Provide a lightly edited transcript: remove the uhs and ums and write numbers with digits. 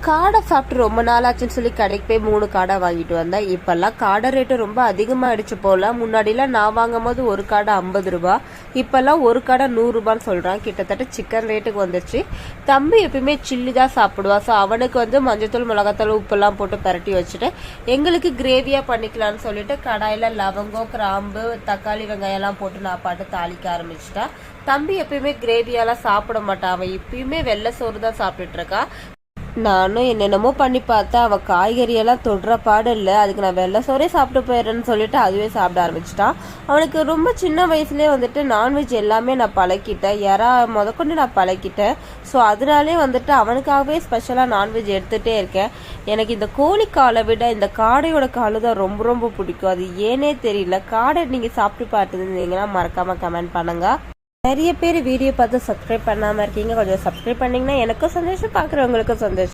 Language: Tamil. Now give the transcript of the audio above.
காடை சாப்பிட்டு ரொம்ப நாளாச்சுன்னு சொல்லி கடைக்கு போய் 3 காடை வாங்கிட்டு வந்தேன். இப்பெல்லாம் காடை ரேட்டு ரொம்ப அதிகமாகிடுச்சு போல. முன்னாடிலாம் நான் வாங்கும் போது ஒரு காடை 50 ரூபா, இப்பெல்லாம் ஒரு காடை 100 ரூபான்னு சொல்றான். கிட்டத்தட்ட சிக்கன் ரேட்டுக்கு வந்துருச்சு. தம்பி எப்பயுமே சில்லி தான் சாப்பிடுவா. ஸோ அவனுக்கு மஞ்சத்தூள் மிளகாத்தூள் உப்பெல்லாம் போட்டு பரட்டி வச்சுட்டு எங்களுக்கு கிரேவியா பண்ணிக்கலாம்னு சொல்லிட்டு கடாயில லவங்கம் கிராம்பு தக்காளி வெங்காயம் எல்லாம் போட்டு நான் பாட்டு தாளிக்க ஆரம்பிச்சிட்டா. தம்பி எப்பயுமே கிரேவியெல்லாம் சாப்பிட மாட்டான். அவன் இப்பயுமே வெள்ளை சோறு தான் சாப்பிட்டுட்டு இருக்கா. நானும் என்னென்னமோ பண்ணி பார்த்தா அவள் காய்கறியெல்லாம் தொடுற பாடு இல்லை. அதுக்கு நான் வெள்ளை சோறே சாப்பிட்டு போயிடுறேன்னு சொல்லிட்டு அதுவே சாப்பிட ஆரம்பிச்சிட்டான். அவனுக்கு ரொம்ப சின்ன வயசுலேயே நான்வெஜ் எல்லாமே நான் பழக்கிட்டேன். முதற்கொண்டு நான் பழக்கிட்டேன். ஸோ அதனாலே அவனுக்காகவே ஸ்பெஷலாக நான்வெஜ் எடுத்துகிட்டே இருக்கேன். எனக்கு இந்த கோழிக்காலை விட இந்த காடையோட காலு தான் ரொம்ப ரொம்ப பிடிக்கும். அது ஏனே தெரியல. காடை நீங்கள் சாப்பிட்டு பார்த்துருந்தீங்கன்னா மறக்காமல் கமெண்ட் பண்ணுங்க. நிறைய பேர் வீடியோ பார்த்து சப்ஸ்கிரைப் பண்ணாமல் இருக்கீங்க. கொஞ்சம் சப்ஸ்கிரைப் பண்ணிங்கன்னா எனக்கும் சந்தோஷம், பார்க்குறவங்களுக்கும் சந்தோஷம்.